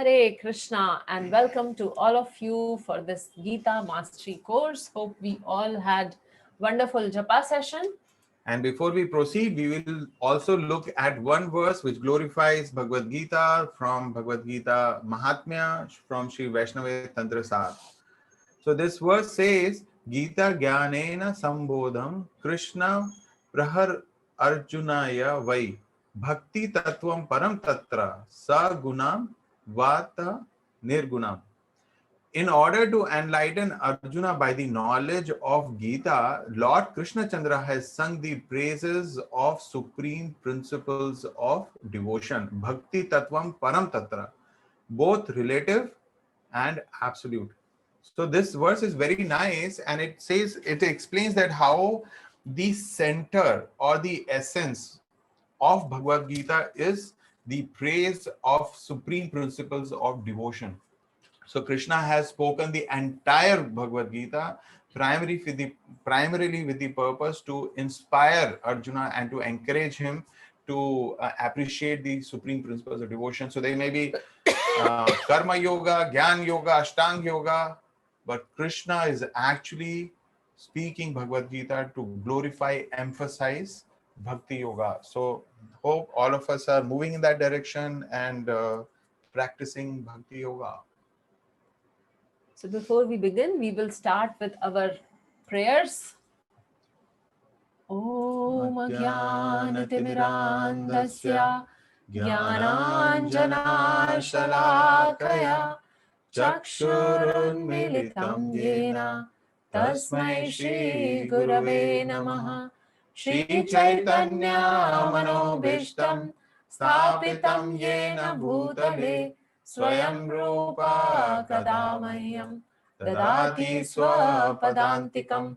Hare Krishna and welcome to all of you for this Gita Mastery course. Hope we all had wonderful japa session. And before we proceed, we will also look at one verse which glorifies Bhagavad Gita from Bhagavad Gita Mahatmya from Sri Vaishnava Tantra Sar. So this verse says, Gita Gyanena Sambodham Krishna Prahar Arjunaya Vai Bhakti Tattvam Param Tatra Sa Gunam Vata Nirgunam. In order to enlighten Arjuna by the knowledge of Gita, Lord Krishna Chandra has sung the praises of supreme principles of devotion, Bhakti Tattvam Param Tatra, both relative and absolute. So this verse is very nice, and it explains that how the center or the essence of Bhagavad Gita is the praise of supreme principles of devotion. So Krishna has spoken the entire Bhagavad Gita primarily with the purpose to inspire Arjuna and to encourage him to appreciate the supreme principles of devotion. So they may be Karma Yoga, Gyan Yoga, Ashtanga Yoga, but Krishna is actually speaking Bhagavad Gita to glorify, emphasize Bhakti Yoga. So hope all of us are moving in that direction and practicing Bhakti Yoga. So before we begin, we will start with our prayers. Om Jnanatimirandhasya Jnananjana Shalakaya Chakshurunmilitam Yena Tasmai Shri Gurave Namaha. Shri Chaitanya Manobhishtam Sthapitam Yena Bhutale Swayam Rupa Kadamahyam Dadati Swapadantikam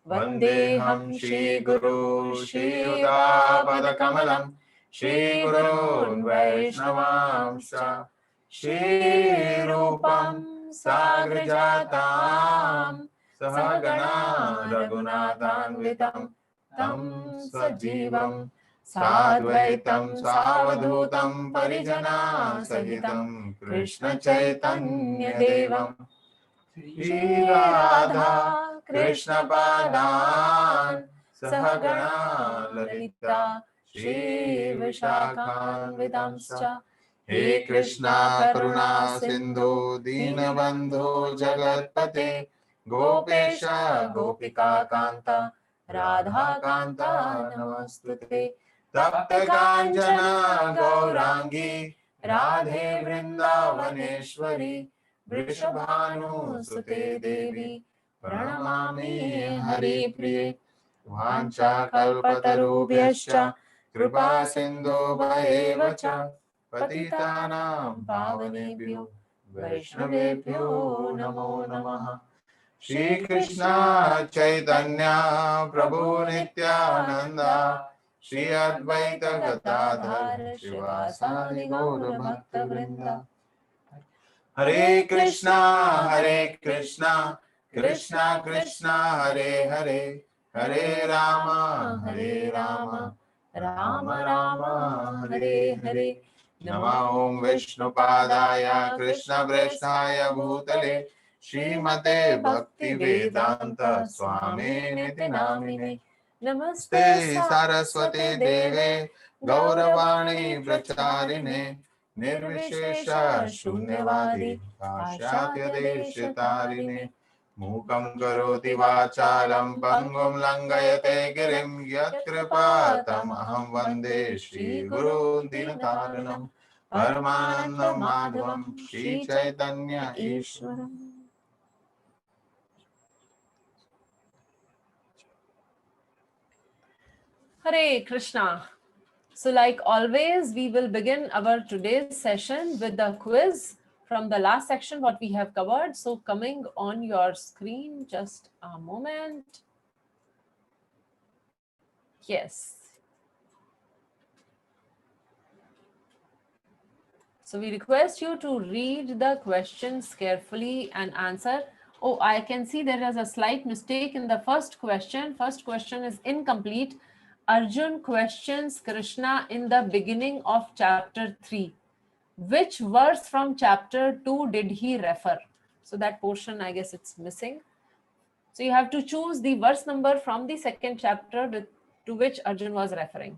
Vandeham Shri Guru Shri Padakamalam Shri Gurun Vaishnavamsha Shri Rupam Sagrajatam Sahagana Raghunathanvitam Tam Sajivam Sadvaitam Savadhutam Parijana Sahitam Krishna Chaitanya Devam Shri Radha Krishna Padan Sahagana Lalita Shri Vishakhan Vidamscha He Krishna Karuna Sindhu Dinabandhu Jagatpate Gopesha Gopika Kanta Radha Kanta Namastute Tapta Kanjana Gaurangi Radhe Vrindavaneshwari Vrishabhanu Sute Devi Pranamami Hari Priye Vancha Kalpatarubhyascha Kripa Sindhu Bhaevacha Patitanam Pavanebhyo Vaishnavebhyo Namo Namaha. Shri Krishna Chaitanya Prabhu Nityananda Shri Advaita Gadadhar Shivasadi Gaura Bhakta Vrinda. Hare Krishna Krishna Krishna Hare Hare Hare Rama Rama Rama Hare Hare. Nama Om Vishnu Padaya Krishna Vrishthaya Bhutale Srimate Bhakti Vedanta Swami Niti Namine Namaste Saraswati Deve Gauravani Pracharine Nirvishesha Shunyavadi Pashatya Deshitarine Mukam Karoti Vachalam Pangum Langayate Girim Yatkripatam Aham Vande Shri Guru Dinataranam Paramananda Madhavam Shri Chaitanya Ishwaram. Hare Krishna. So like always, we will begin our today's session with the quiz from the last section, what we have covered. So coming on your screen, just a moment. Yes. So we request you to read the questions carefully and answer. Oh, I can see there is a slight mistake in the first question. First question is incomplete. Arjun questions Krishna in the beginning of chapter 3. which verse from chapter 2 did he refer? So that portion, I guess it's missing. So you have to choose the verse number from the second chapter to which Arjun was referring.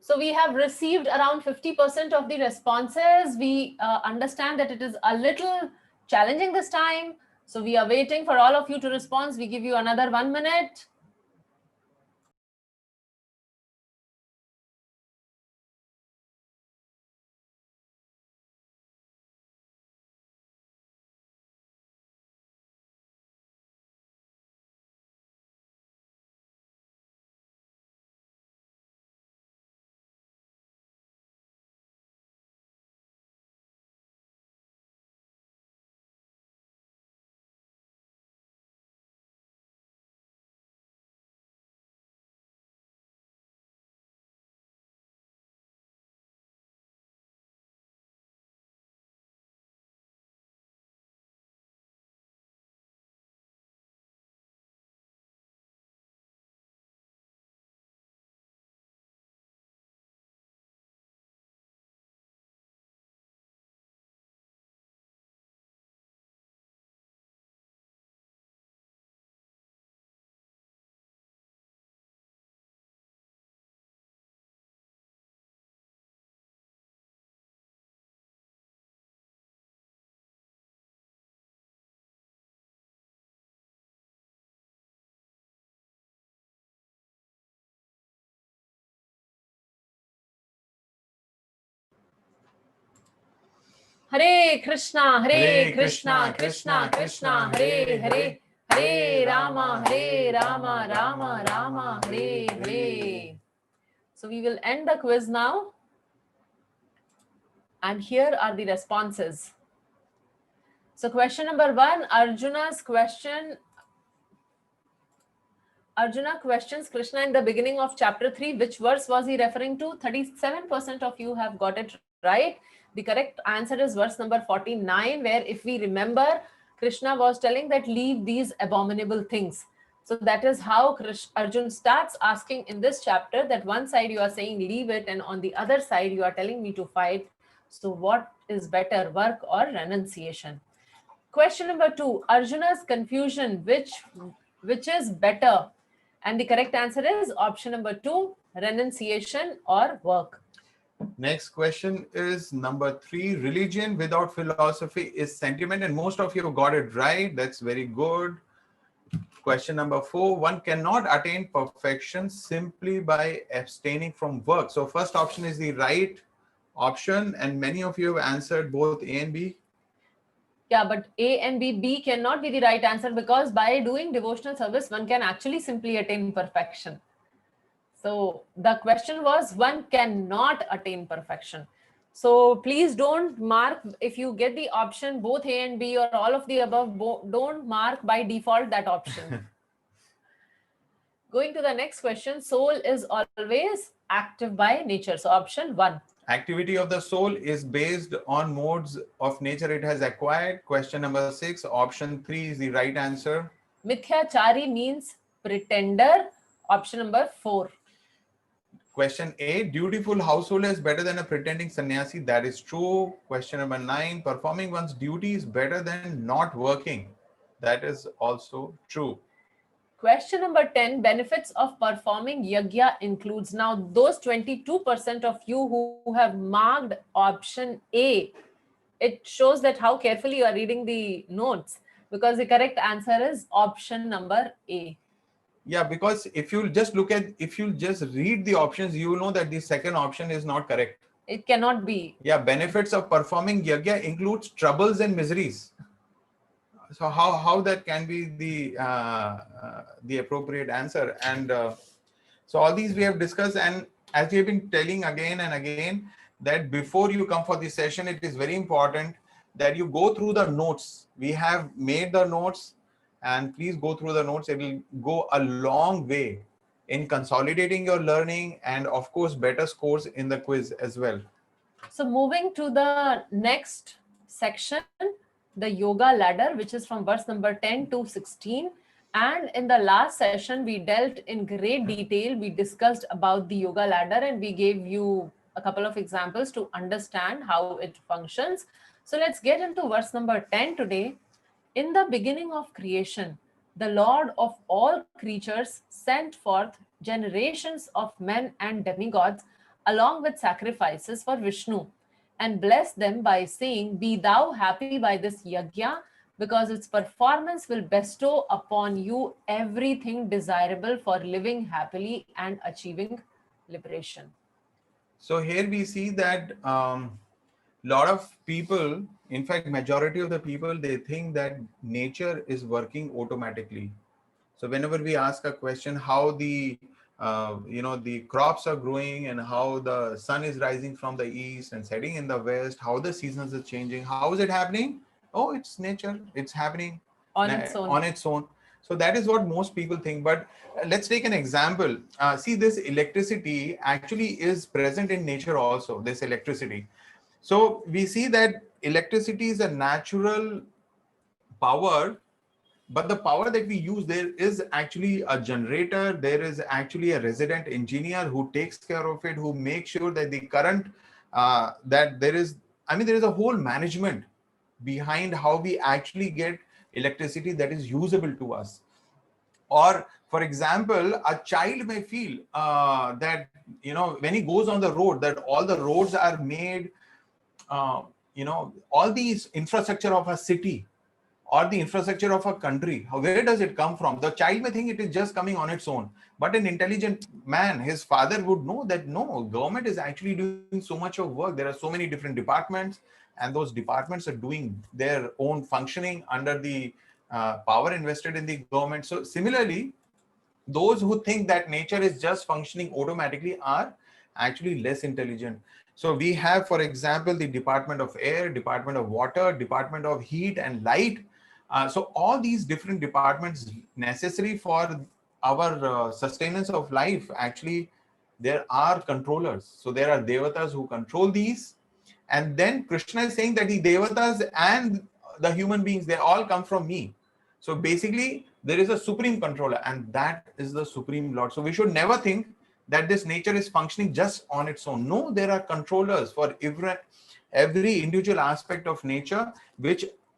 So we have received around 50% of the responses. We understand that it is a little challenging this time. So we are waiting for all of you to respond. We give you another 1 minute. Hare Krishna, Hare Krishna, Krishna Krishna, Hare Hare, Hare Rama, Rama Rama, Hare Hare. So we will end the quiz now. And here are the responses. So question number 1, Arjuna's question. Arjuna questions Krishna in the beginning of chapter 3. Which verse was he referring to? 37% of you have got it right. The correct answer is verse number 49, where if we remember, Krishna was telling that leave these abominable things. So that is how Arjun starts asking in this chapter that one side you are saying leave it, and on the other side you are telling me to fight. So what is better, work or renunciation? Question number 2, Arjuna's confusion, which is better? And the correct answer is option number 2, renunciation or work. Next question is number 3. Religion without philosophy is sentiment, and most of you have got it right. That's very good. Question number 4. One cannot attain perfection simply by abstaining from work. So first option is the right option, and many of you have answered both A and B. Yeah, but A and B cannot be the right answer, because by doing devotional service, one can actually simply attain perfection. So the question was, one cannot attain perfection. So please don't mark, if you get the option both A and B or all of the above, don't mark by default that option. Going to the next question, soul is always active by nature. So option 1. Activity of the soul is based on modes of nature it has acquired. Question number 6. Option 3 is the right answer. Mithyachari means pretender. Option number 4. Question A. Dutiful householder is better than a pretending sannyasi. That is true. Question number 9. Performing one's duty is better than not working. That is also true. Question number 10, benefits of performing yajna includes. Now, those 22% of you who have marked option A, it shows that how carefully you are reading the notes, because the correct answer is option number A. Yeah, because if you just read the options, you will know that the second option is not correct. It cannot be. Yeah, benefits of performing yajna includes troubles and miseries. So how that can be the appropriate answer? And so all these we have discussed, and as we have been telling again and again, that before you come for this session, it is very important that you go through the notes. We have made the notes, and please go through the notes. It will go a long way in consolidating your learning, and of course better scores in the quiz as well. So moving to the next section, the yoga ladder, which is from verse number 10 to 16. And in the last session, we dealt in great detail. We discussed about the yoga ladder, and we gave you a couple of examples to understand how it functions. So let's get into verse number 10 today. In the beginning of creation, the Lord of all creatures sent forth generations of men and demigods along with sacrifices for Vishnu, and blessed them by saying, be thou happy by this yajna, because its performance will bestow upon you everything desirable for living happily and achieving liberation. So here we see that lot of people, in fact majority of the people, they think that nature is working automatically. So whenever we ask a question how the the crops are growing and how the sun is rising from the east and setting in the west, how the seasons are changing, how is it happening? Oh, it's nature, it's happening On its own. on its own. So that is what most people think. But let's take an example. See, this electricity actually is present in nature also, this electricity. So we see that electricity is a natural power, but the power that we use, there is actually a generator, there is actually a resident engineer who takes care of it, who makes sure that the current, that there is, there is a whole management behind how we actually get electricity that is usable to us. Or for example, a child may feel that, when he goes on the road, that all the roads are made, all these infrastructure of a city or the infrastructure of a country, where does it come from? The child may think it is just coming on its own, but an intelligent man, his father, would know that no, government is actually doing so much of work. There are so many different departments, and those departments are doing their own functioning under the power invested in the government. So similarly, those who think that nature is just functioning automatically are actually less intelligent. So we have, for example, the Department of Air, Department of Water, Department of Heat and Light. So all these different departments necessary for our sustenance of life, actually there are controllers. So there are devatas who control these, And then Krishna is saying that the devatas and the human beings, they all come from me. So basically, there is a supreme controller, and that is the Supreme Lord. So we should never think that this nature is functioning just on its own. No, there are controllers for every individual aspect of nature,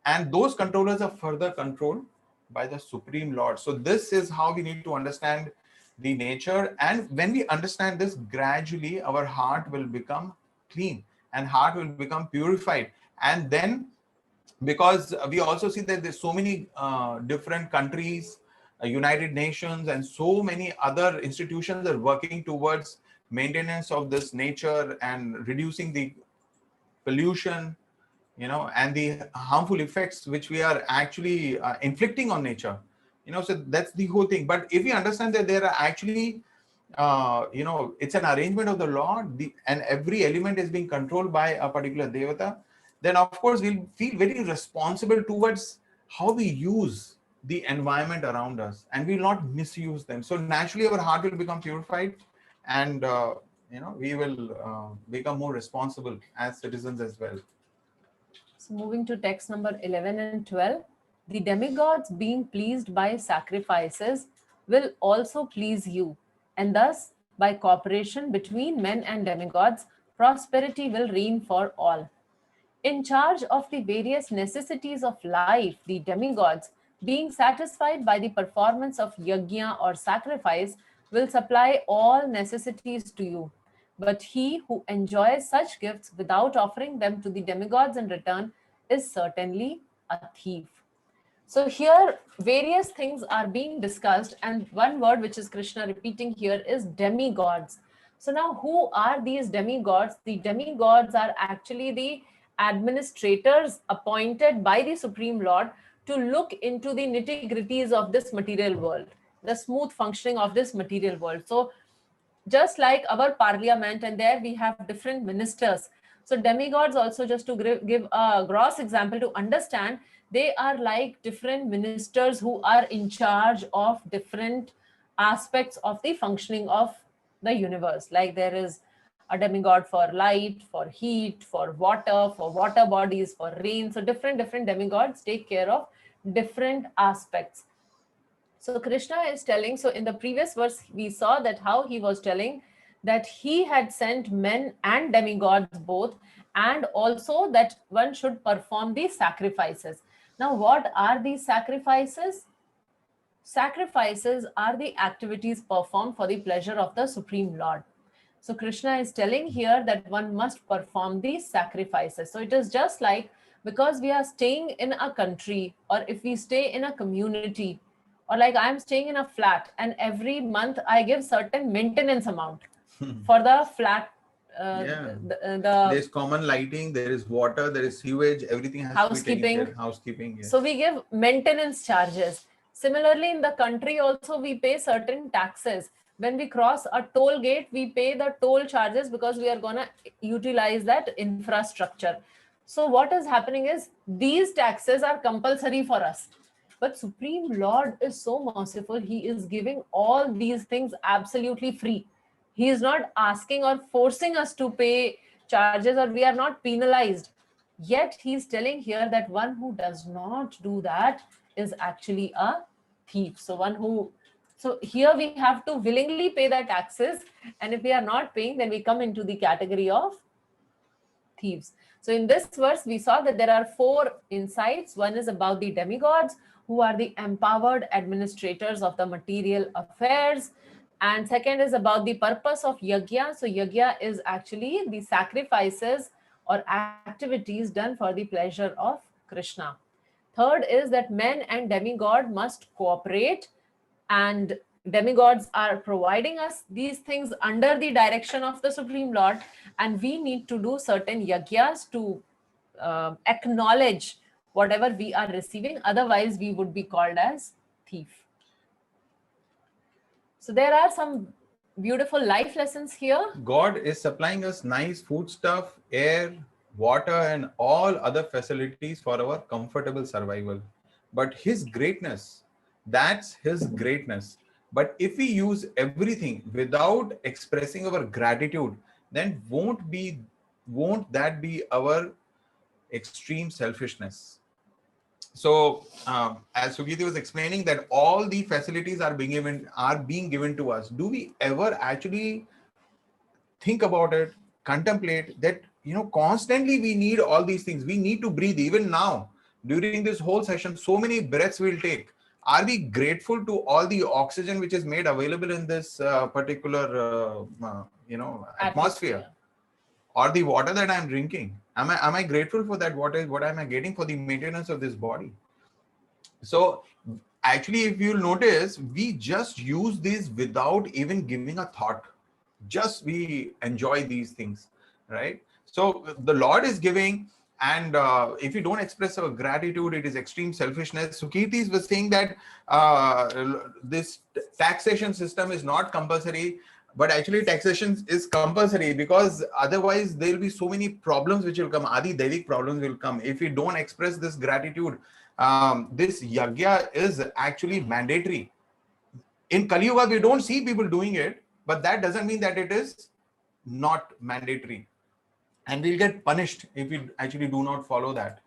and those controllers are further controlled by the Supreme Lord. So this is how we need to understand the nature. And when we understand this, gradually our heart will become clean and heart will become purified. And then, because we also see that there's so many different countries, United Nations, and so many other institutions are working towards maintenance of this nature and reducing the pollution, and the harmful effects which we are actually inflicting on nature. So that's the whole thing. But if we understand that there are actually, it's an arrangement of the Lord, and every element is being controlled by a particular devata, then of course we'll feel very responsible towards how we use the environment around us, and we will not misuse them. So naturally our heart will become purified, and we will become more responsible as citizens as well. So moving to text number 11 and 12, the demigods being pleased by sacrifices will also please you, and thus by cooperation between men and demigods, prosperity will reign for all. In charge of the various necessities of life, the demigods, being satisfied by the performance of yajna or sacrifice, will supply all necessities to you. But he who enjoys such gifts without offering them to the demigods in return is certainly a thief. So here, various things are being discussed, and one word which is Krishna repeating here is demigods. So now, who are these demigods? The demigods are actually the administrators appointed by the Supreme Lord to look into the nitty-gritties of this material world, the smooth functioning of this material world. So just like our parliament, and there we have different ministers. So demigods also, just to give a gross example to understand, they are like different ministers who are in charge of different aspects of the functioning of the universe. Like there is a demigod for light, for heat, for water bodies, for rain. So different demigods take care of different aspects. So Krishna is telling, so in the previous verse, we saw that how he was telling that he had sent men and demigods both, and also that one should perform these sacrifices. Now, what are these sacrifices? Sacrifices are the activities performed for the pleasure of the Supreme Lord. So Krishna is telling here that one must perform these sacrifices. So it is just like, because we are staying in a country, or if we stay in a community, or like I'm staying in a flat, and every month I give certain maintenance amount for the flat. There's common lighting, there is water, there is sewage, everything has to be taken care. Housekeeping. Yes. So we give maintenance charges. Similarly, in the country also we pay certain taxes. When we cross a toll gate, we pay the toll charges because we are going to utilize that infrastructure. So what is happening is these taxes are compulsory for us. But Supreme Lord is so merciful. He is giving all these things absolutely free. He is not asking or forcing us to pay charges, or we are not penalized. Yet he is telling here that one who does not do that is actually a thief. So here we have to willingly pay the taxes, and if we are not paying, then we come into the category of thieves. So in this verse, we saw that there are 4 insights. One is about the demigods, who are the empowered administrators of the material affairs. And second is about the purpose of yajna. So yajna is actually the sacrifices or activities done for the pleasure of Krishna. Third is that men and demigod must cooperate, and demigods are providing us these things under the direction of the Supreme Lord, and we need to do certain yajnas to acknowledge whatever we are receiving. Otherwise, we would be called as thief. So there are some beautiful life lessons here. God is supplying us nice food stuff, air, water, and all other facilities for our comfortable survival. But his greatness, that's his greatness. But if we use everything without expressing our gratitude, then won't be won't that be our extreme selfishness? So, as Sugiti was explaining, that all the facilities are being given to us. Do we ever actually think about it, contemplate that, constantly we need all these things? We need to breathe. Even now, during this whole session, so many breaths we'll take. Are we grateful to all the oxygen which is made available in this particular atmosphere, or the water that I'm drinking? Am I grateful for that water? What am I getting for the maintenance of this body? So actually, if you'll notice, we just use these without even giving a thought. Just we enjoy these things, right? So the Lord is giving, and if you don't express our gratitude, it is extreme selfishness. Sukirti was saying that this taxation system is not compulsory, but actually taxation is compulsory, because otherwise there will be so many problems which will come. Adi Devik problems will come if we don't express this gratitude. This yagya is actually mandatory. In Kali Yuga, we don't see people doing it, but that doesn't mean that it is not mandatory. And we'll get punished if we actually do not follow that.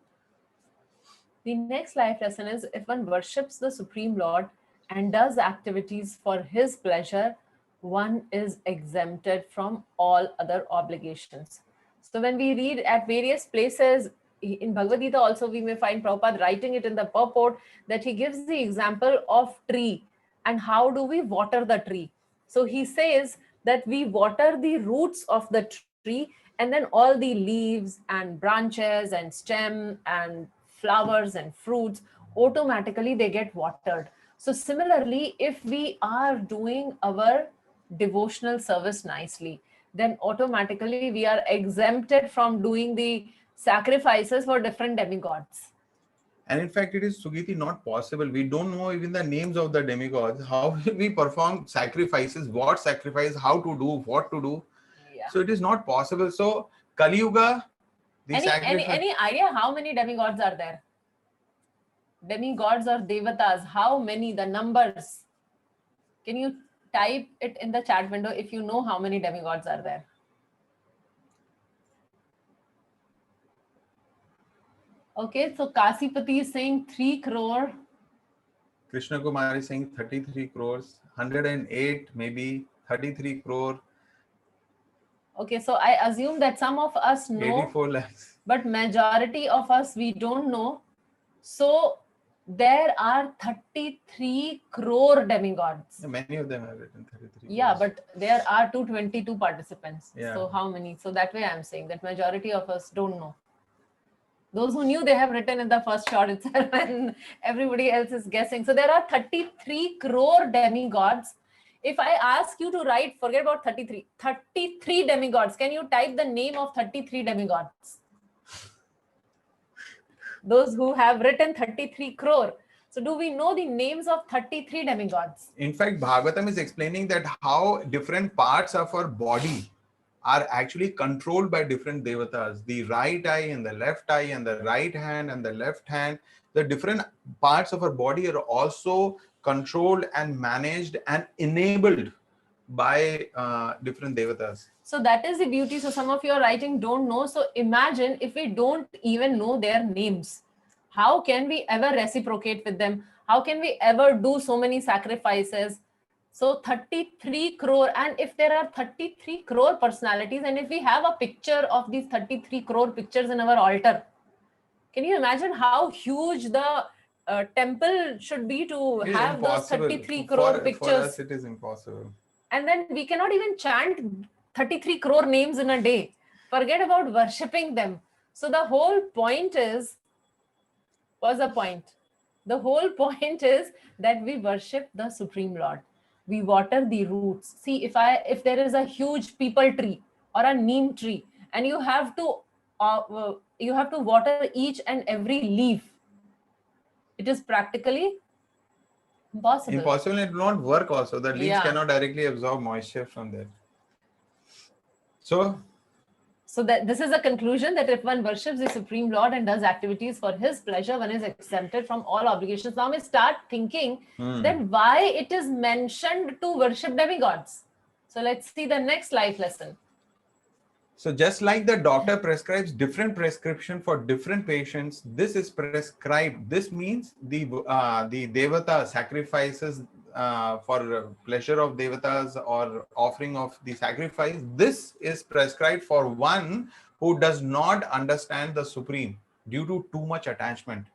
The next life lesson is, if one worships the Supreme Lord and does activities for his pleasure, one is exempted from all other obligations. So when we read at various places, in Bhagavad Gita also we may find Prabhupada writing it in the purport, that he gives the example of tree and how do we water the tree. So he says that we water the roots of the tree, and then all the leaves and branches and stem and flowers and fruits, automatically they get watered. So similarly, if we are doing our devotional service nicely, then automatically we are exempted from doing the sacrifices for different demigods. And in fact, it is, Sugiti, not possible. We don't know even the names of the demigods. How will we perform sacrifices? What sacrifice? How to do? What to do? Yeah. So it is not possible. So Kali Yuga, any idea how many demigods are there? Demigods or devatas, how many? The numbers. Can you type it in the chat window if you know how many demigods are there? Okay, so Kasipati is saying 3 crore. Krishna Kumar is saying 33 crores, 108, maybe 33 crore. Okay, so I assume that some of us know, 84 lakhs. But majority of us, we don't know. So there are 33 crore demigods. Yeah, many of them have written 33 Yeah, crores. but there are 222 participants. Yeah. So how many? So that way I'm saying that majority of us don't know. Those who knew, they have written in the first shot itself, and everybody else is guessing. So there are 33 crore demigods. If I ask you to write, forget about 33 demigods, can you type the name of 33 demigods? Those who have written 33 crore. So do we know the names of 33 demigods? In fact, Bhagavatam is explaining that how different parts of our body are actually controlled by different devatas. The right eye and the left eye, and the right hand and the left hand. The different parts of our body are also controlled and managed and enabled by different devatas. So that is the beauty. So some of you are writing don't know. So imagine if we don't even know their names, how can we ever reciprocate with them? How can we ever do so many sacrifices? So 33 crore, and if there are 33 crore personalities, and if we have a picture of these 33 crore pictures in our altar, can you imagine how huge the temple should be to have those 33 crore pictures? For us, it is impossible. And then we cannot even chant 33 crore names in a day. Forget about worshipping them. So the whole point is, the whole point is that we worship the Supreme Lord. We water the roots. See, if there is a huge peepal tree or a neem tree, and you have to water each and every leaf, it is practically impossible. Impossible. It will not work also. The leaves cannot directly absorb moisture from there. So that this is a conclusion, that if one worships the Supreme Lord and does activities for his pleasure, one is exempted from all obligations. Now we start thinking that why it is mentioned to worship demigods. So let's see the next life lesson. So just like the doctor prescribes different prescription for different patients, this is prescribed. This means the devata sacrifices for pleasure of devatas or offering of the sacrifice. This is prescribed for one who does not understand the supreme due to too much attachment.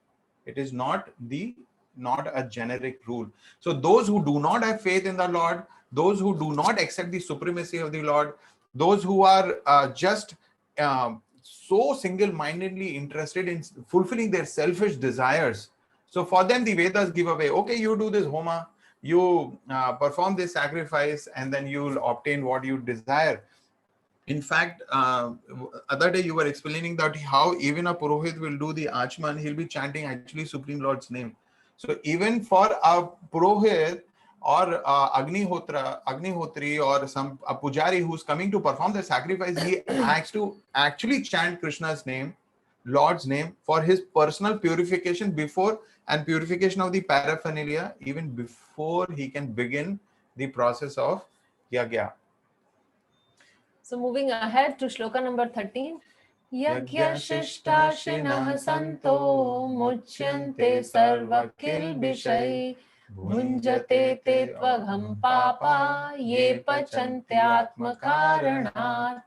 It is not a generic rule. So those who do not have faith in the Lord, those who do not accept the supremacy of the Lord, those who are just so single-mindedly interested in fulfilling their selfish desires. So for them, the Vedas give away, okay, you do this homa, you perform this sacrifice, and then you will obtain what you desire. In fact, other day you were explaining that how even a Purohit will do the Achman, he'll be chanting actually Supreme Lord's name. So even for a Purohit or Agnihotri or a Pujari who's coming to perform the sacrifice, he has to actually chant Krishna's name, Lord's name, for his personal purification before and purification of the paraphernalia, even before he can begin the process of Yagya. So moving ahead to shloka number 13. Yagya shishtashinah santo muchyante sarva kilbishai bhunjate te tvagham papa ye pachantyatma karanat.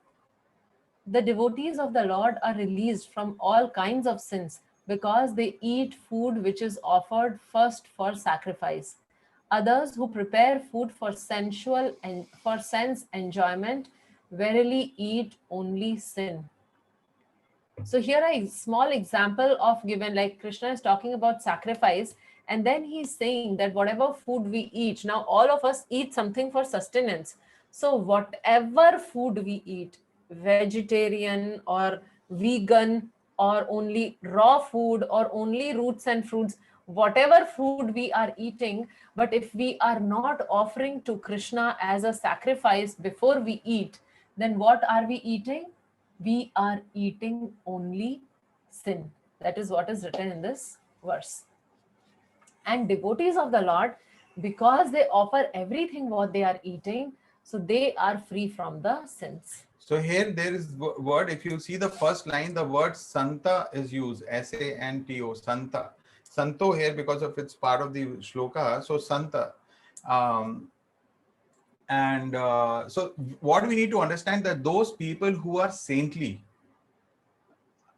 The devotees of the Lord are released from all kinds of sins because they eat food which is offered first for sacrifice. Others who prepare food for sensual and for sense enjoyment verily eat only sin. So here a small example of given, like Krishna is talking about sacrifice, and then he's saying that whatever food we eat, now all of us eat something for sustenance. So whatever food we eat, vegetarian or vegan or only raw food or only roots and fruits, whatever food we are eating, but if we are not offering to Krishna as a sacrifice before we eat, then what are we eating? We are eating only sin. That is what is written in this verse. And devotees of the Lord, because they offer everything what they are eating, so they are free from the sins. So here there is word, if you see the first line, the word Santa is used, S-A-N-T-O, Santa. Santo here because of its part of the shloka, so Santa. So what we need to understand that those people who are saintly,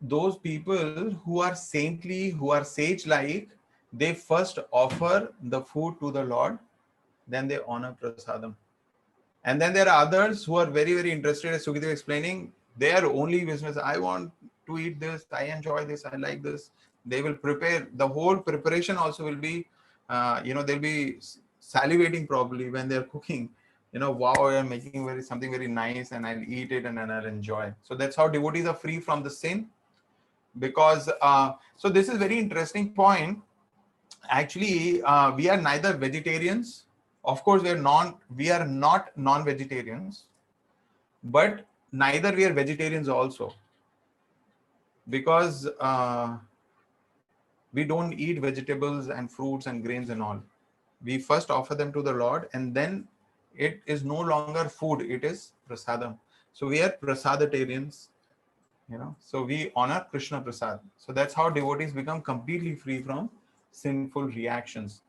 who are sage-like, they first offer the food to the Lord, then they honor prasadam. And then there are others who are very, very interested, as Sukhidev explaining, their only business, I want to eat this, I enjoy this, I like this. They will prepare, the whole preparation also will be, they'll be salivating probably when they're cooking. Wow, I'm making something very nice and I'll eat it and then I'll enjoy. So that's how devotees are free from the sin. Because, so this is very interesting point. Actually, we are neither vegetarians. Of course, we are not non-vegetarians, but neither we are vegetarians also, because we don't eat vegetables and fruits and grains and all. We first offer them to the Lord, and then it is no longer food, it is prasadam. So we are prasadatarians, so we honor Krishna Prasad. So that's how devotees become completely free from sinful reactions.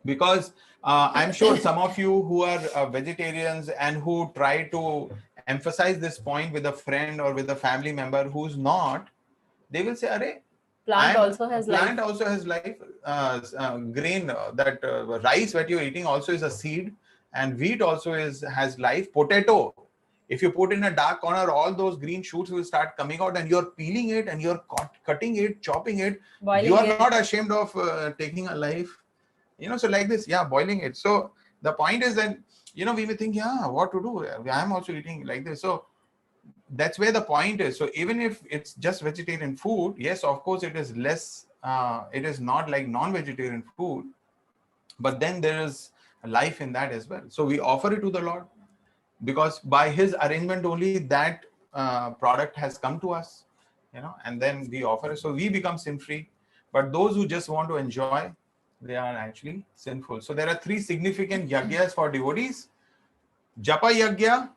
Because I'm sure some of you who are vegetarians and who try to emphasize this point with a friend or with a family member who's not, they will say, "Arey, plant also has life. Grain, rice that you're eating also is a seed, and wheat also has life. Potato, if you put in a dark corner, all those green shoots will start coming out, and you're peeling it and you're cutting it, chopping it. You are not ashamed of taking a life." So like this, boiling it. So the point is that, we may think, what to do? I'm also eating like this. So that's where the point is. So even if it's just vegetarian food, yes, of course, it is less, it is not like non-vegetarian food, but then there is life in that as well. So we offer it to the Lord, because by his arrangement only that product has come to us, and then we offer it. So we become sin-free. But those who just want to enjoy, they are actually sinful. So there are three significant yagyas for devotees: Japa Yagya,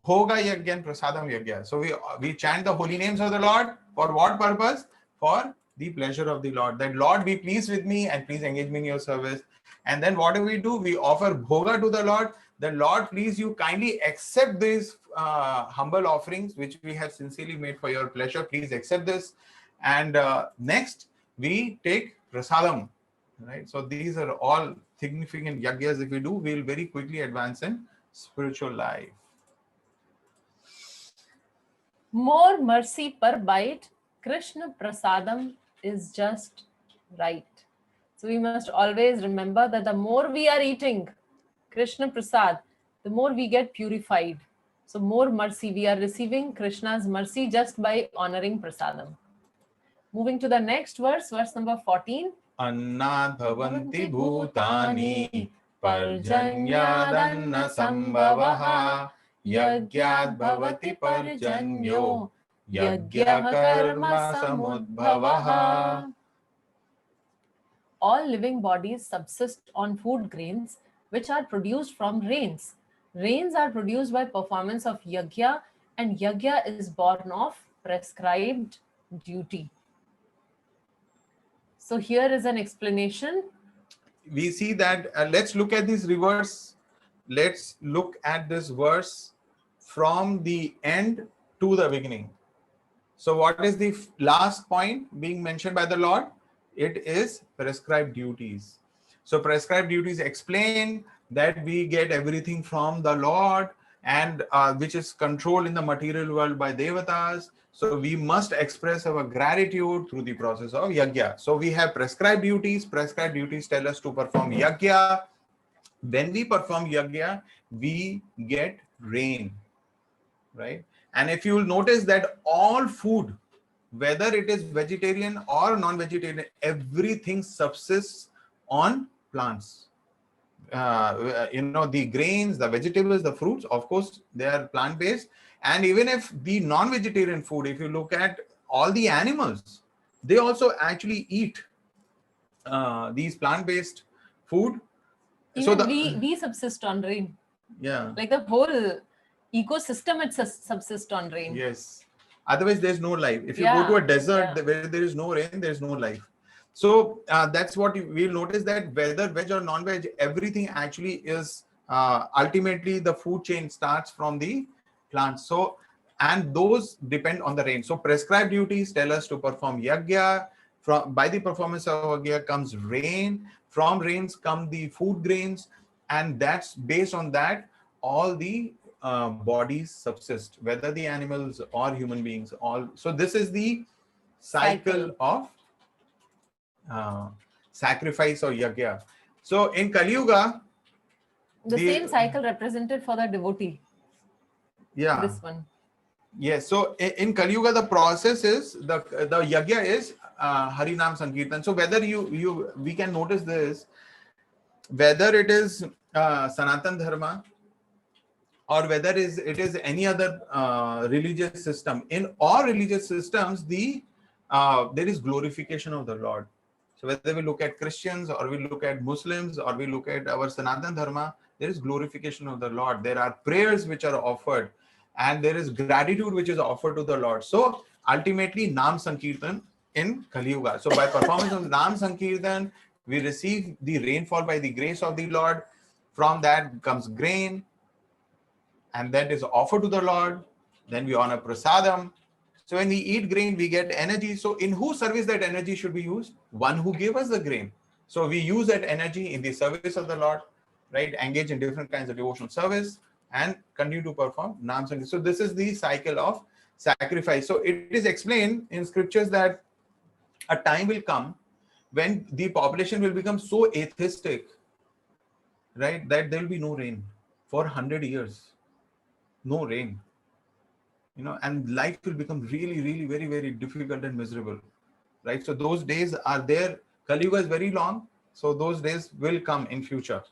Bhoga yajna and prasadam yajna. So we chant the holy names of the Lord for what purpose? For the pleasure of the Lord. That Lord be pleased with me and please engage me in your service. And then what do? We offer bhoga to the Lord. The Lord, please you kindly accept these humble offerings which we have sincerely made for your pleasure. Please accept this. And next we take prasadam. Right. So these are all significant yajnas. If we do, we will very quickly advance in spiritual life. More mercy per bite, Krishna Prasadam is just right. So we must always remember that the more we are eating Krishna Prasad, the more we get purified. So more mercy, we are receiving Krishna's mercy just by honoring Prasadam. Moving to the next verse, verse number 14. Annad bhavanti bhutani parjanyadanna sambhavaha yagyad bhavati parjanyo yagya karma samudbhavaha. All living bodies subsist on food grains which are produced from rains. Rains are produced by performance of yagya, and yagya is born of prescribed duty. So here is an explanation. We see that let's look at this reverse. Let's look at this verse from the end to the beginning. So what is the last point being mentioned by the Lord? It is prescribed duties. So prescribed duties explain that we get everything from the Lord, and which is controlled in the material world by devatas. So we must express our gratitude through the process of yajna. So we have prescribed duties. Prescribed duties tell us to perform yajna. When we perform yajna, we get rain, right? And if you will notice that all food, whether it is vegetarian or non-vegetarian, everything subsists on plants. The grains, the vegetables, the fruits, of course, they are plant-based. And even if the non-vegetarian food, if you look at all the animals, they also actually eat these plant-based food. Even we subsist on rain. Yeah. Like the whole ecosystem, it subsists on rain. Yes. Otherwise, there's no life. If you go to a desert where there is no rain, there's no life. So that's what we'll notice, that whether veg or non-veg, everything actually is ultimately the food chain starts from the plants. So, and those depend on the rain. So prescribed duties tell us to perform yajna. By the performance of yajna comes rain. From rains come the food grains, and that's based on that all the bodies subsist, whether the animals or human beings. All so this is the cycle of sacrifice or yajna. So in Kali Yuga, the same cycle represented for the devotee. Yeah. This one. Yes. So in Kali Yuga, the process is the yajna is Harinam Sankirtan. So whether we can notice this, whether it is Sanatan Dharma or whether it is any other religious system. In all religious systems, there is glorification of the Lord. So whether we look at Christians or we look at Muslims or we look at our Sanatan Dharma, there is glorification of the Lord. There are prayers which are offered, and there is gratitude which is offered to the Lord. So ultimately, Nam Sankirtan in Kali Yuga. So by performance of Nam Sankirtan, we receive the rainfall by the grace of the Lord. From that comes grain, and that is offered to the Lord. Then we honor prasadam. So when we eat grain, we get energy. So in whose service that energy should be used? One who gave us the grain. So we use that energy in the service of the Lord, right? Engage in different kinds of devotional service and continue to perform Nam Sankirtan. So this is the cycle of sacrifice. So it is explained in scriptures that a time will come when the population will become so atheistic, right, that there will be no rain for 100 years. No rain, and life will become really, really very, very difficult and miserable, right? So those days are there. Kali Yuga is very long, so those days will come in future.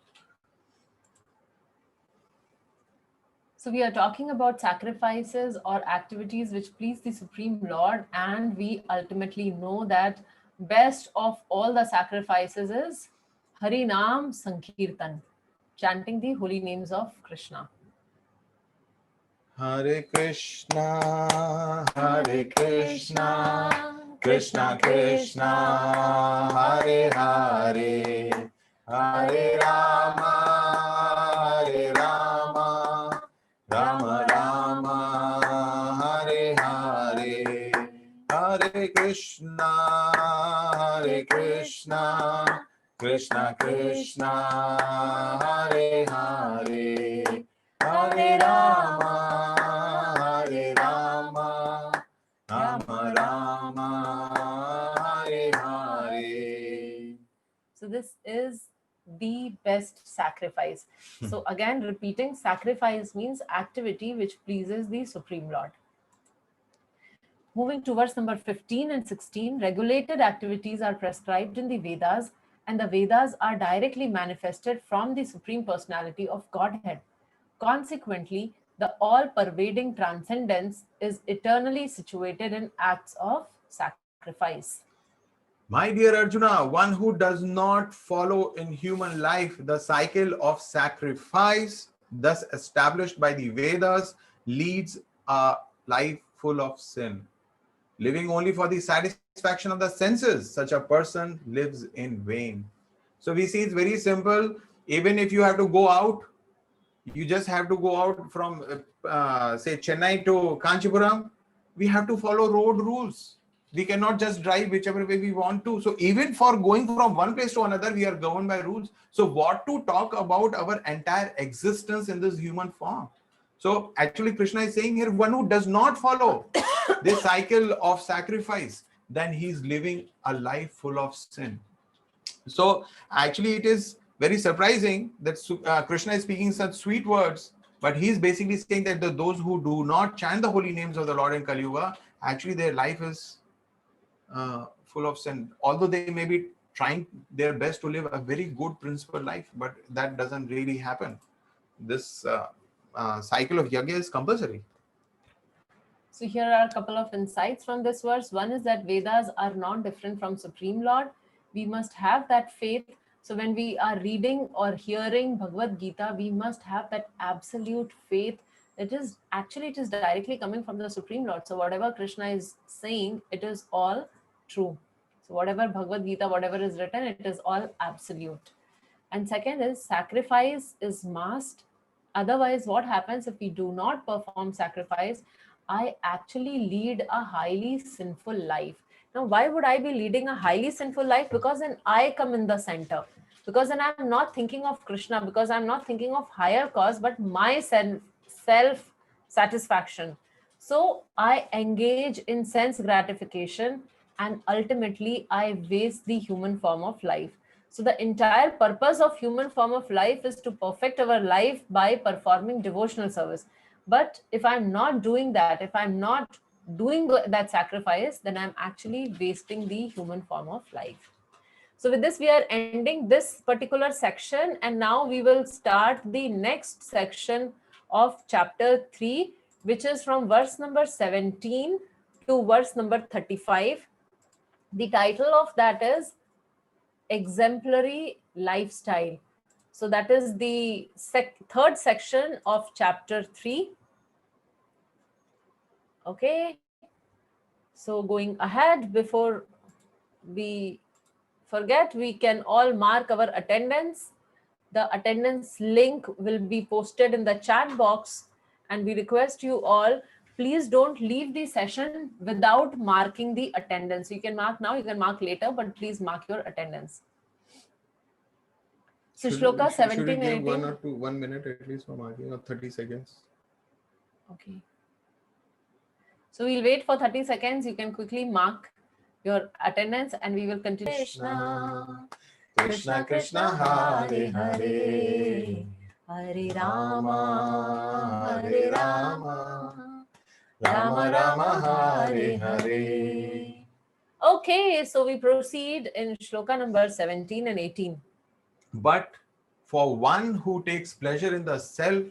So we are talking about sacrifices or activities which please the Supreme Lord, and we ultimately know that best of all the sacrifices is Harinam Sankirtan, chanting the holy names of Krishna. Hare Krishna, Krishna Krishna, Hare Hare, Hare Rama, Rama Rama, Hare Hare, Hare Krishna, Krishna Krishna, Hare Hare, Hare Rama, Rama Rama, Hare Hare. So this is the best sacrifice. So again, repeating, sacrifice means activity which pleases the Supreme Lord. Moving to verse number 15 and 16, regulated activities are prescribed in the Vedas, and the Vedas are directly manifested from the Supreme Personality of Godhead. Consequently, the all-pervading transcendence is eternally situated in acts of sacrifice. My dear Arjuna, one who does not follow in human life the cycle of sacrifice, thus established by the Vedas, leads a life full of sin. Living only for the satisfaction of the senses, such a person lives in vain. So we see it's very simple. Even if you have to go out, you just have to go out from, say, Chennai to Kanchipuram. We have to follow road rules. We cannot just drive whichever way we want to. So even for going from one place to another, we are governed by rules. So what to talk about our entire existence in this human form? So actually Krishna is saying here, one who does not follow this cycle of sacrifice, then he is living a life full of sin. So actually it is very surprising that Krishna is speaking such sweet words, but he is basically saying that those who do not chant the holy names of the Lord in Kali Yuga, actually their life is full of sin. Although they may be trying their best to live a very good principled life, but that doesn't really happen. This cycle of yajna is compulsory. So here are a couple of insights from this verse. One is that Vedas are not different from Supreme Lord. We must have that faith. So when we are reading or hearing Bhagavad Gita, we must have that absolute faith. It is directly coming from the Supreme Lord. So whatever Krishna is saying, it is all true. So whatever Bhagavad Gita, whatever is written, it is all absolute. And second is sacrifice is must. Otherwise, what happens if we do not perform sacrifice? I actually lead a highly sinful life. Now, why would I be leading a highly sinful life? Because then I come in the center. Because then I'm not thinking of Krishna, because I'm not thinking of higher cause, but my self-satisfaction. So I engage in sense gratification, and ultimately I waste the human form of life. So the entire purpose of human form of life is to perfect our life by performing devotional service. But if I'm not doing that, if I'm not doing that sacrifice, then I'm actually wasting the human form of life. So with this, we are ending this particular section, and now we will start the next section of chapter 3, which is from verse number 17 to verse number 35. The title of that is Exemplary Lifestyle. So that is the third section of chapter 3. Okay. So going ahead, before we forget, we can all mark our attendance. The attendance link will be posted in the chat box, and we request you all, please don't leave the session without marking the attendance. You can mark now, you can mark later, but please mark your attendance. So Shloka 17 should we and give 18. 1 minute at least for marking, or 30 seconds? Okay. So we'll wait for 30 seconds. You can quickly mark your attendance and we will continue. Krishna, Krishna Krishna, Hare Hare, Hare Rama, Hare Rama, Rama Rama, Hare Hare. Okay, so we proceed in shloka number 17 and 18. But for one who takes pleasure in the self,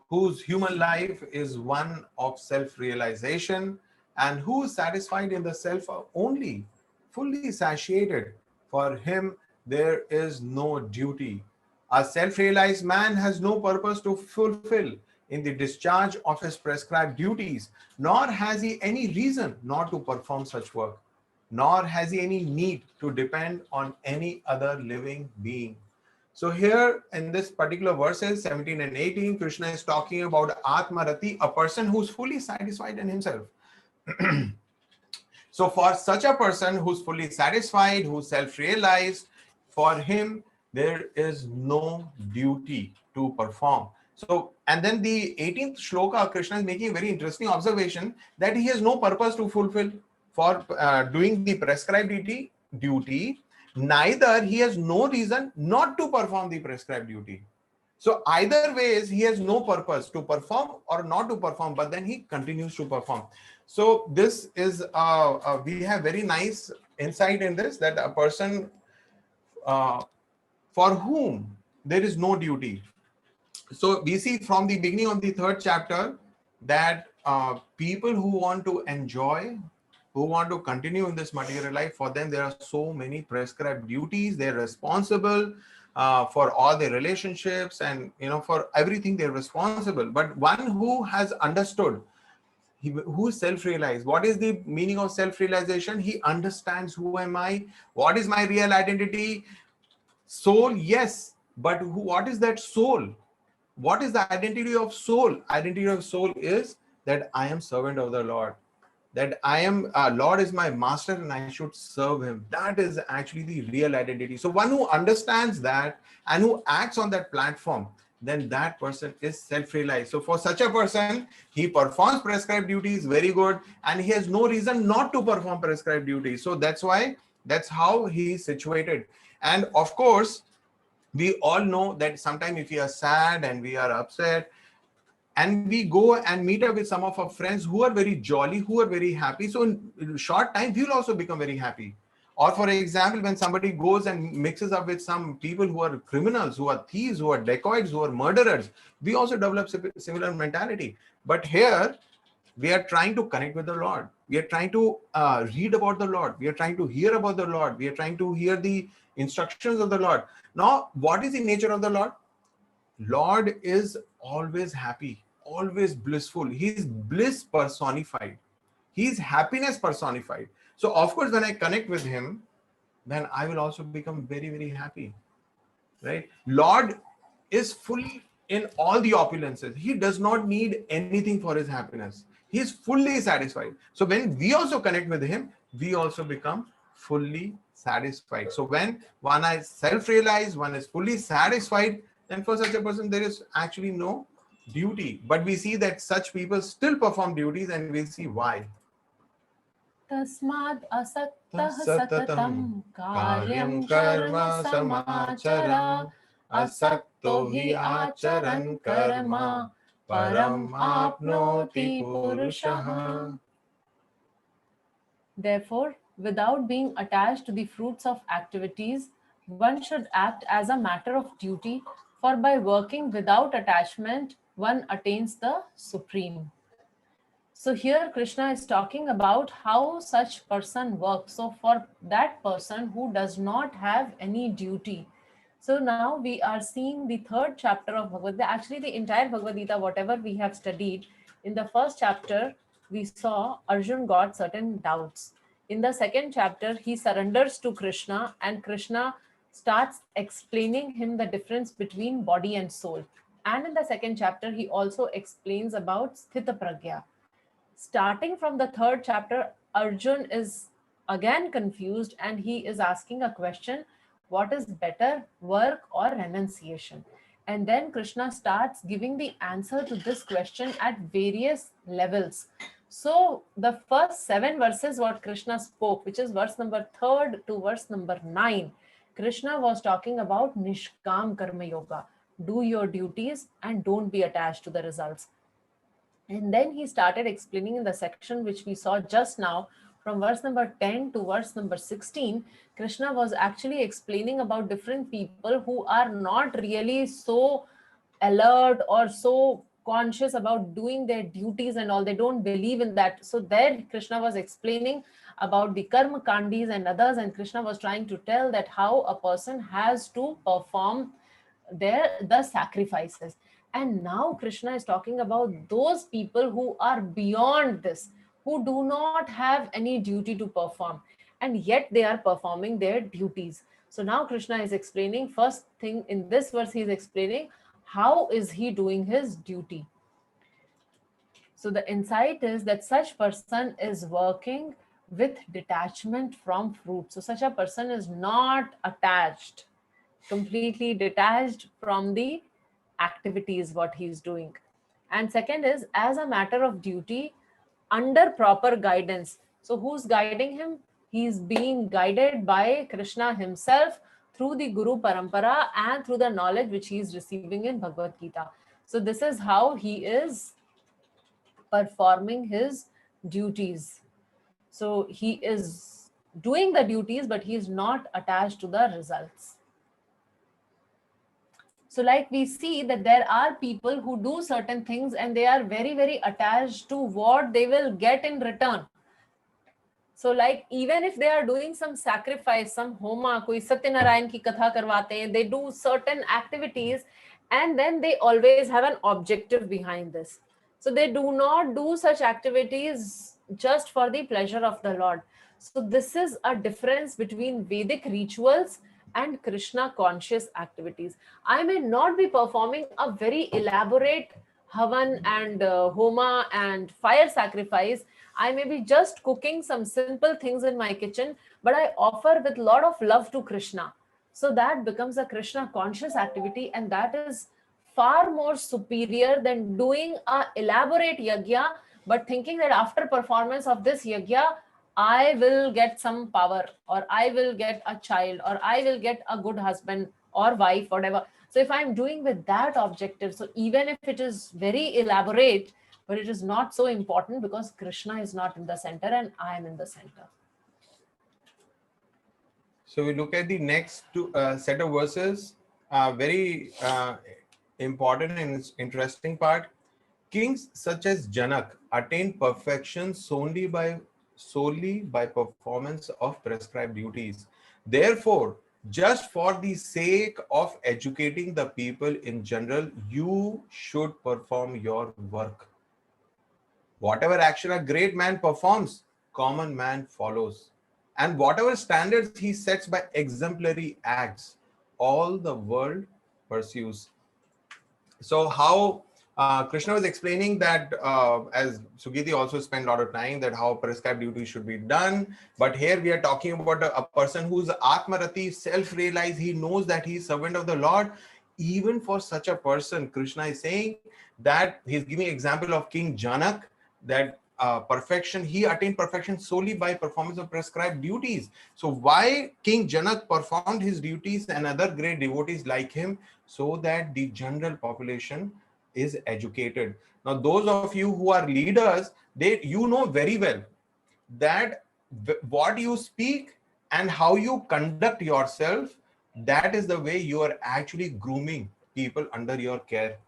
whose human life is one of self-realization, and who is satisfied in the self only, fully satiated, for him there is no duty. A self-realized man has no purpose to fulfill. in the discharge of his prescribed duties, nor has he any reason not to perform such work, nor has he any need to depend on any other living being. So here in this particular verses 17 and 18, Krishna is talking about Atmarati, a person who's fully satisfied in himself. So for such a person who's fully satisfied, who's self-realized, for him there is no duty to perform. So, and then the 18th shloka, Krishna is making a very interesting observation that he has no purpose to fulfill for doing the prescribed duty. Neither he has no reason not to perform the prescribed duty. So either ways, he has no purpose to perform or not to perform, but then he continues to perform. So this is, we have very nice insight in this, that a person for whom there is no duty. So we see from the beginning of the third chapter that people who want to enjoy, who want to continue in this material life, for them there are so many prescribed duties. They're responsible for all their relationships, and for everything they're responsible. But one who has understood, who is self-realized, what is the meaning of self-realization? He understands, who am I? What is my real identity? Soul, yes, but what is that soul? What is the identity of soul? Identity of soul is that I am servant of the Lord, that I am, Lord is my master and I should serve him. That is actually the real identity. So one who understands that and who acts on that platform, then that person is self-realized. So for such a person, he performs prescribed duties, very good, and he has no reason not to perform prescribed duties. So that's how he is situated. And of course, we all know that sometimes if we are sad and we are upset, and we go and meet up with some of our friends who are very jolly, who are very happy, so in a short time we will also become very happy. Or for example, when somebody goes and mixes up with some people who are criminals, who are thieves, who are dacoits, who are murderers, we also develop similar mentality. But here we are trying to connect with the Lord. We are trying to read about the Lord. We are trying to hear about the Lord. We are trying to hear the instructions of the Lord. Now, what is the nature of the Lord? Lord is always happy, always blissful. He is bliss personified. He is happiness personified. So of course, when I connect with him, then I will also become very, very happy, right? Lord is fully in all the opulences. He does not need anything for his happiness. He is fully satisfied. So when we also connect with him, we also become fully satisfied. So when one is self-realized, one is fully satisfied, then for such a person, there is actually no duty. But we see that such people still perform duties, and we'll see why. Tasmad asaktah satatam karyam karma samachara asakto hi acharan karma param apnoti purushaha. Therefore, without being attached to the fruits of activities, one should act as a matter of duty, for by working without attachment, one attains the supreme. So here Krishna is talking about how such person works. So for that person who does not have any duty. So now we are seeing the third chapter of Bhagavad Gita. Actually, the entire Bhagavad Gita, whatever we have studied, in the first chapter, we saw Arjun got certain doubts. In the second chapter, he surrenders to Krishna, and Krishna starts explaining him the difference between body and soul. And in the second chapter, he also explains about Sthita Pragya. Starting from the third chapter, Arjun is again confused and he is asking a question: what is better, work or renunciation? And then Krishna starts giving the answer to this question at various levels. So the first 7 verses what Krishna spoke, which is verse number 3 to verse number 9, Krishna was talking about Nishkam Karma Yoga. Do your duties and don't be attached to the results. And then he started explaining in the section which we saw just now, from verse number 10 to verse number 16, Krishna was actually explaining about different people who are not really so alert or so conscious about doing their duties and all. They don't believe in that. So there Krishna was explaining about the karma kandis and others, and Krishna was trying to tell that how a person has to perform the sacrifices. And now Krishna is talking about those people who are beyond this, who do not have any duty to perform, and yet they are performing their duties. So now Krishna is explaining, first thing in this verse, he is explaining how is he doing his duty. So the insight is that such person is working with detachment from fruit. So such a person is not attached, completely detached from the activities what he is doing. And second is as a matter of duty, under proper guidance. So who's guiding him? He is being guided by Krishna himself through the Guru Parampara and through the knowledge which he is receiving in Bhagavad Gita. So this is how he is performing his duties. So he is doing the duties, but he is not attached to the results. So like we see that there are people who do certain things and they are very, very attached to what they will get in return. So like even if they are doing some sacrifice, some homa, koi Satyanarayan ki katha karwate hain, they do certain activities and then they always have an objective behind this. So they do not do such activities just for the pleasure of the Lord. So this is a difference between Vedic rituals and Krishna conscious activities. I may not be performing a very elaborate havan and homa and fire sacrifice. I may be just cooking some simple things in my kitchen, but I offer with a lot of love to Krishna. So that becomes a Krishna conscious activity, and that is far more superior than doing a elaborate yajna, but thinking that after performance of this yajna, I will get some power, or I will get a child, or I will get a good husband or wife, whatever. So if I'm doing with that objective, so even if it is very elaborate, but it is not so important because Krishna is not in the center and I am in the center. So we look at the next two set of verses, very important and interesting part. Kings such as Janak attained perfection solely by performance of prescribed duties. Therefore, just for the sake of educating the people in general, you should perform your work. Whatever action a great man performs, common man follows. And whatever standards he sets by exemplary acts, all the world pursues. So how Krishna was explaining that, as Sugiti also spent a lot of time, that how prescribed duty should be done. But here we are talking about a person who's Atmarati, self-realized, he knows that he is servant of the Lord. Even for such a person, Krishna is saying that he's giving example of King Janak, that perfection, he attained perfection solely by performance of prescribed duties. So why King Janak performed his duties and other great devotees like him? So that the general population is educated. Now, those of you who are leaders, you know very well that what you speak and how you conduct yourself, that is the way you are actually grooming people under your care.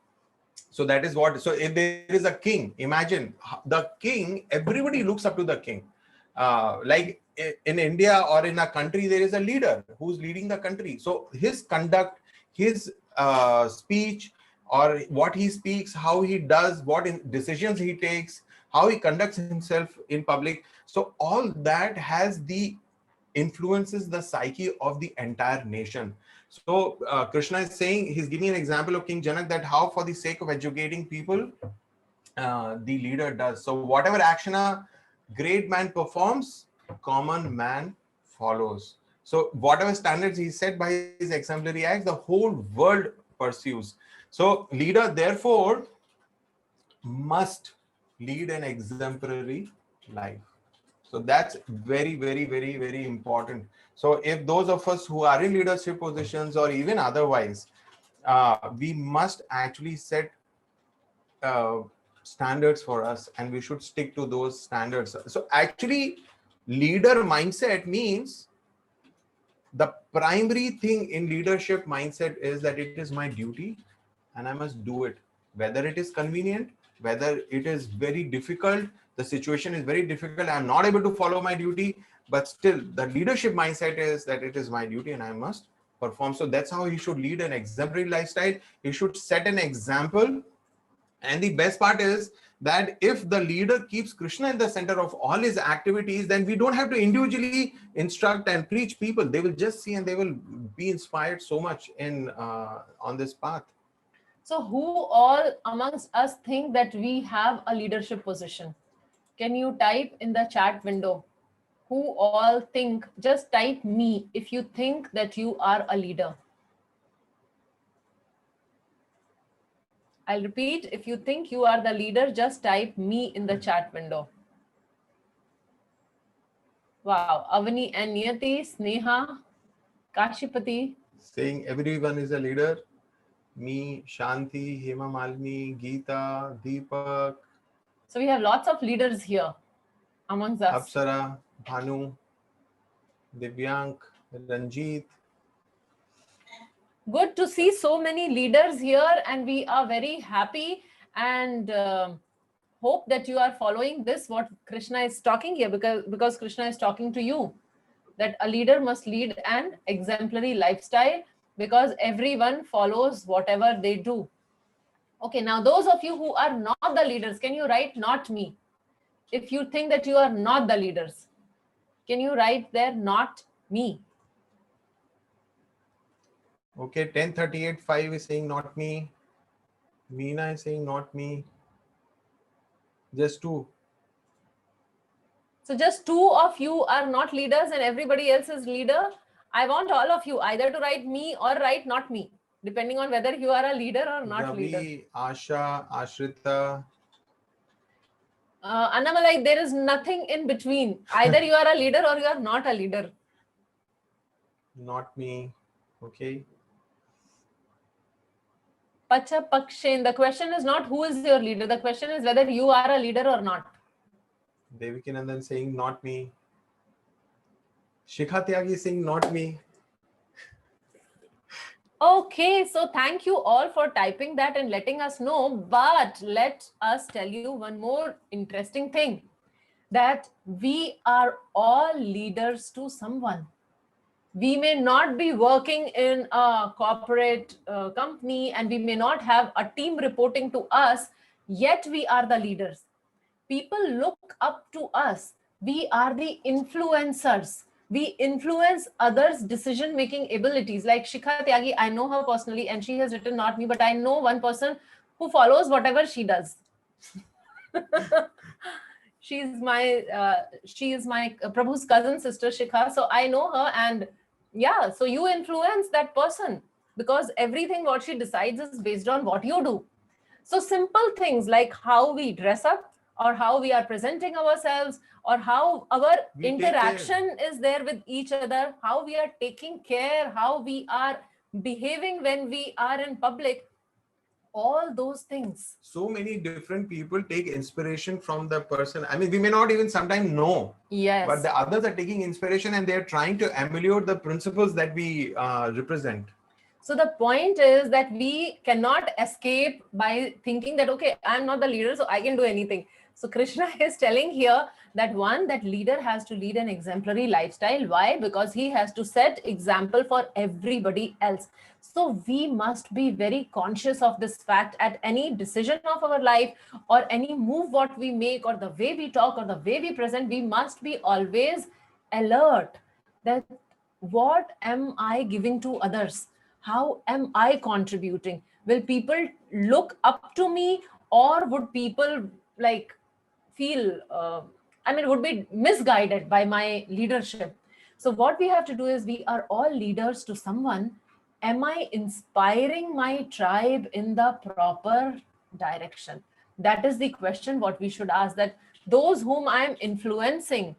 So that is what, so if there is a king, imagine the king, everybody looks up to the king. Like in India or in a country, there is a leader who's leading the country. So his conduct, his speech, or what he speaks, how he does, what decisions he takes, how he conducts himself in public. So all that has the influences the psyche of the entire nation. So Krishna is saying, he's giving an example of King Janak, that how for the sake of educating people, the leader does. So whatever action a great man performs, common man follows. So whatever standards he set by his exemplary acts, the whole world pursues. So leader therefore must lead an exemplary life. So that's very, very, very, very important. So if those of us who are in leadership positions or even otherwise, we must actually set standards for us, and we should stick to those standards. So actually, leader mindset means the primary thing in leadership mindset is that it is my duty and I must do it, whether it is convenient, whether it is very difficult, the situation is very difficult, I'm not able to follow my duty, but still the leadership mindset is that it is my duty and I must perform. So that's how he should lead an exemplary lifestyle. He should set an example. And the best part is that if the leader keeps Krishna in the center of all his activities, then we don't have to individually instruct and preach people. They will just see and they will be inspired so much in on this path. So who all amongst us think that we have a leadership position? Can you type in the chat window? Who all think? Just type me if you think that you are a leader. I'll repeat, if you think you are the leader, just type me in the chat window. Wow, Avani and Niyati, Sneha, Kashipati. Saying everyone is a leader. Me, Shanti, Hema Malini, Geeta, Deepak. So we have lots of leaders here amongst us. Apsara, Bhanu, Divyank, Ranjit. Good to see so many leaders here, and we are very happy and hope that you are following this, what Krishna is talking here, because Krishna is talking to you, that a leader must lead an exemplary lifestyle because everyone follows whatever they do. Okay, now those of you who are not the leaders, can you write not me? If you think that you are not the leaders, can you write there not me? Okay, 1038.5 is saying not me. Meena is saying not me. Just two. So just two of you are not leaders and everybody else is leader. I want all of you either to write me or write not me, depending on whether you are a leader or not Ravi, leader. Asha, Ashrita. Annamalai, there is nothing in between. Either you are a leader or you are not a leader. Not me. Okay. Pacha Pakshen, the question is not who is your leader. The question is whether you are a leader or not. Devikinandan saying not me. Shikha Tyagi saying not me. Okay, so thank you all for typing that and letting us know. But let us tell you one more interesting thing, that we are all leaders to someone. We may not be working in a corporate company and we may not have a team reporting to us, yet we are the leaders. People look up to us. We are the influencers. We influence others' decision-making abilities. Like Shikha Tyagi, I know her personally and she has written not me, but I know one person who follows whatever she does. She is my Prabhu's cousin sister Shikha. So I know her, and yeah, so you influence that person because everything what she decides is based on what you do. So simple things like how we dress up or how we are presenting ourselves or how our interaction is there with each other, how we are taking care, how we are behaving when we are in public, all those things. So many different people take inspiration from the person. I mean, we may not even sometimes know. Yes. But the others are taking inspiration and they're trying to emulate the principles that we represent. So the point is that we cannot escape by thinking that, okay, I'm not the leader, so I can do anything. So Krishna is telling here that that leader has to lead an exemplary lifestyle. Why? Because he has to set example for everybody else. So we must be very conscious of this fact at any decision of our life or any move what we make or the way we talk or the way we present, we must be always alert that what am I giving to others? How am I contributing? Will people look up to me or would people like feel, would be misguided by my leadership? So what we have to do is we are all leaders to someone. Am I inspiring my tribe in the proper direction? That is the question what we should ask, that those whom I am influencing,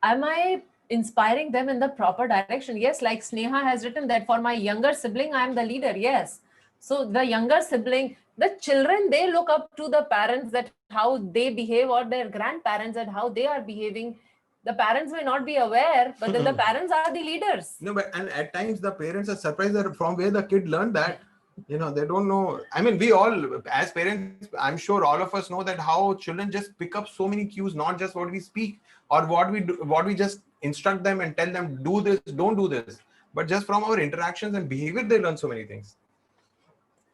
am I inspiring them in the proper direction? Yes, like Sneha has written that for my younger sibling, I am the leader. Yes. So the younger sibling, the children, they look up to the parents, that how they behave, or their grandparents and how they are behaving. The parents may not be aware, but then the parents are the leaders. No, but and at times the parents are surprised that from where the kid learned that. They don't know. I mean, we all, as parents, I'm sure all of us know that how children just pick up so many cues, not just what we speak or what we do, what we just instruct them and tell them, do this, don't do this. but just from our interactions and behavior, they learn so many things.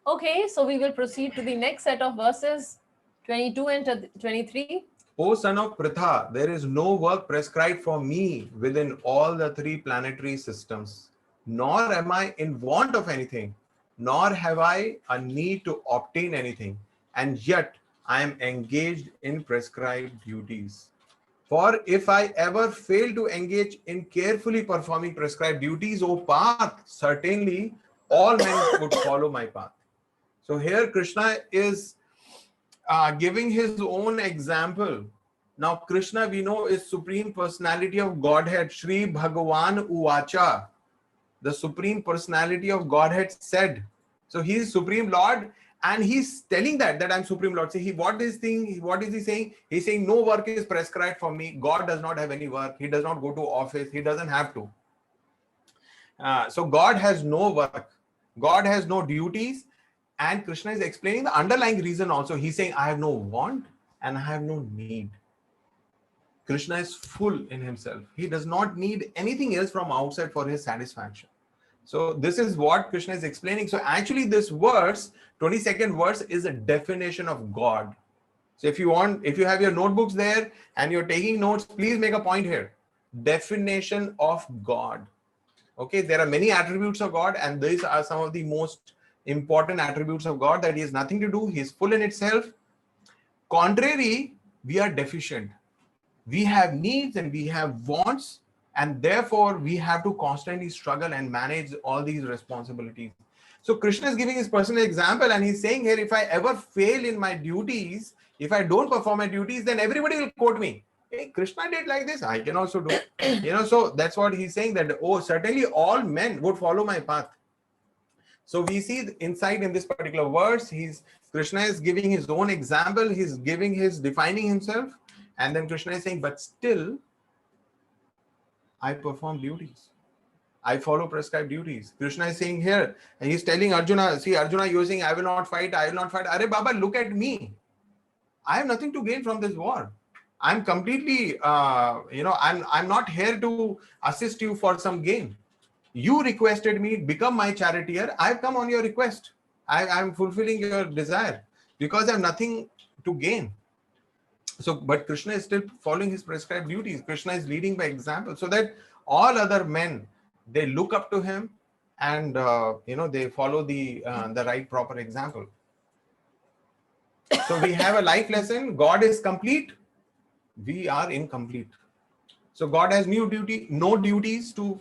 Okay, so we will proceed to the next set of verses 22 and 23. O son of Pritha, there is no work prescribed for me within all the three planetary systems, nor am I in want of anything, nor have I a need to obtain anything, and yet I am engaged in prescribed duties. For if I ever fail to engage in carefully performing prescribed duties, O path, certainly all men would follow my path. So here Krishna is giving his own example. Now, Krishna, we know, is Supreme Personality of Godhead. Shri Bhagavan Uvacha, the Supreme Personality of Godhead said. So he is Supreme Lord, and he's telling that I'm Supreme Lord. So what is he saying? He's saying no work is prescribed for me. God does not have any work. He does not go to office. He doesn't have to. So God has no work. God has no duties. And Krishna is explaining the underlying reason also. He's saying, I have no want and I have no need. Krishna is full in himself. He does not need anything else from outside for his satisfaction. So this is what Krishna is explaining. So actually this verse, 22nd verse, is a definition of God. So if you have your notebooks there and you're taking notes, please make a point here. Definition of God. Okay, there are many attributes of God, and these are some of the most important attributes of God, that he has nothing to do. He is full in itself. Contrary, we are deficient. We have needs and we have wants, and therefore we have to constantly struggle and manage all these responsibilities. So Krishna is giving his personal example, and he's saying here, if I ever fail in my duties, if I don't perform my duties, then everybody will quote me. Hey, Krishna did like this, I can also do. So that's what he's saying, that, oh, certainly all men would follow my path. So we see the insight in this particular verse. Krishna is giving his own example. He's defining himself. And then Krishna is saying, but still, I perform duties. I follow prescribed duties. Krishna is saying here, and he's telling Arjuna, see, Arjuna, you're saying, I will not fight. Arre Baba, look at me. I have nothing to gain from this war. I'm completely, I'm not here to assist you for some gain. You requested me, become my charioteer. I've come on your request. I'm fulfilling your desire because I have nothing to gain. So, but Krishna is still following his prescribed duties. Krishna is leading by example, so that all other men, they look up to him, and they follow the right proper example. So we have a life lesson. God is complete. We are incomplete. So God has no duties to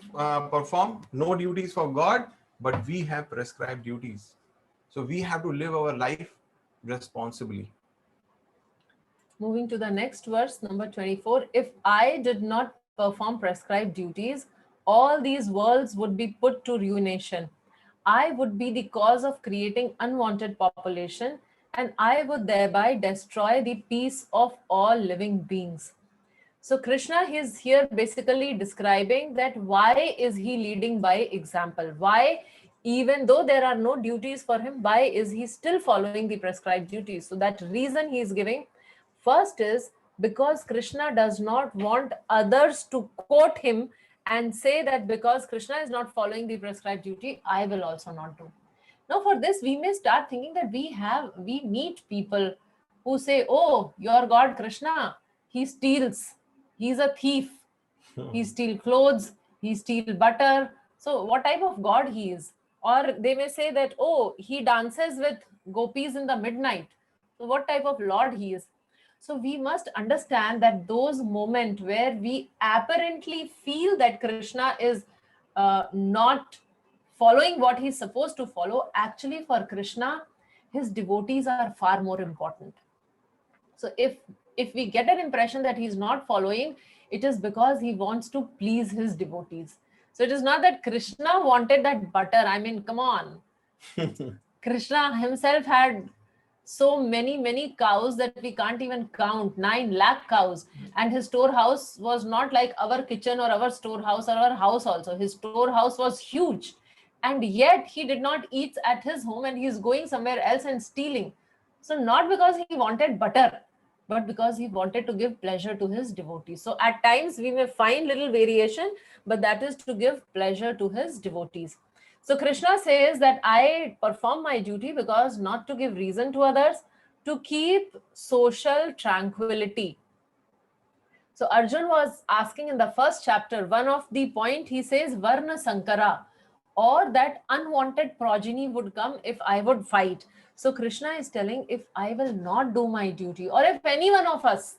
perform, no duties for God, but we have prescribed duties. So we have to live our life responsibly. Moving to the next verse, number 24. If I did not perform prescribed duties, all these worlds would be put to ruination. I would be the cause of creating unwanted population, and I would thereby destroy the peace of all living beings. So Krishna is here basically describing that why is he leading by example? Why, even though there are no duties for him, why is he still following the prescribed duties? So that reason he is giving. First is because Krishna does not want others to quote him and say that because Krishna is not following the prescribed duty, I will also not do. Now for this, we may start thinking that we meet people who say, oh, your God Krishna, he steals, he's a thief, he steals clothes, he steals butter. So what type of God he is? Or they may say that, oh, he dances with gopis in the midnight. So what type of Lord he is? So we must understand that those moments where we apparently feel that Krishna is not following what he's supposed to follow, actually for Krishna, his devotees are far more important. So if we get an impression that he's not following, it is because he wants to please his devotees. So it is not that Krishna wanted that butter. I mean, come on. Krishna himself had so many cows that we can't even count, 9 lakh cows. And his storehouse was not like our kitchen or our storehouse or our house also. His storehouse was huge. And yet he did not eat at his home and he's going somewhere else and stealing. So not because he wanted butter, but because he wanted to give pleasure to his devotees. So at times we may find little variation, but that is to give pleasure to his devotees. So Krishna says that I perform my duty because not to give reason to others, to keep social tranquility. So Arjun was asking in the first chapter, one of the point he says, Varna Sankara, or that unwanted progeny would come if I would fight. So Krishna is telling, if I will not do my duty, or if any one of us,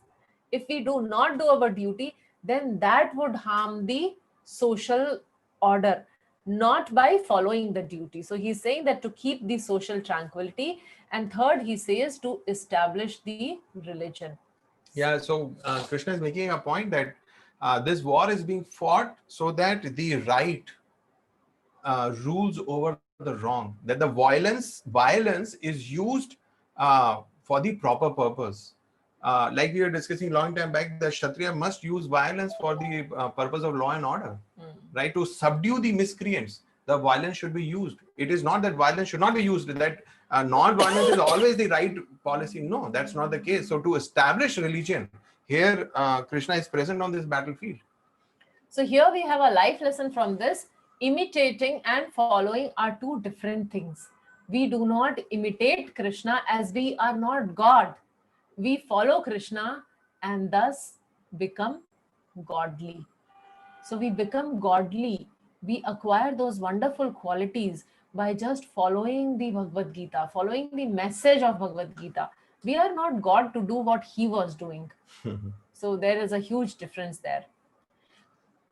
if we do not do our duty, then that would harm the social order, not by following the duty. So he's saying that to keep the social tranquility. And third, he says to establish the religion. Yeah, so Krishna is making a point that this war is being fought so that the right rules over the wrong, that the violence is used for the proper purpose. Like we were discussing long time back, the Kshatriya must use violence for the purpose of law and order, right? To subdue the miscreants, the violence should be used. It is not that violence should not be used, that non-violence is always the right policy. No, that's not the case. So to establish religion, here Krishna is present on this battlefield. So here we have a life lesson from this. Imitating and following are two different things. We do not imitate Krishna as we are not God. We follow Krishna and thus become godly. So we become godly. We acquire those wonderful qualities by just following the Bhagavad Gita, following the message of Bhagavad Gita. We are not God to do what he was doing. So there is a huge difference there.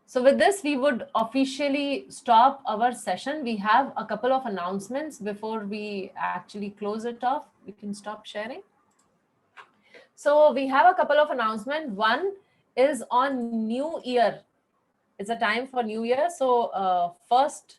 So with this, we would officially stop our session. We have a couple of announcements before we actually close it off. We can stop sharing. So we have a couple of announcements. One is on New Year. It's a time for New Year. So first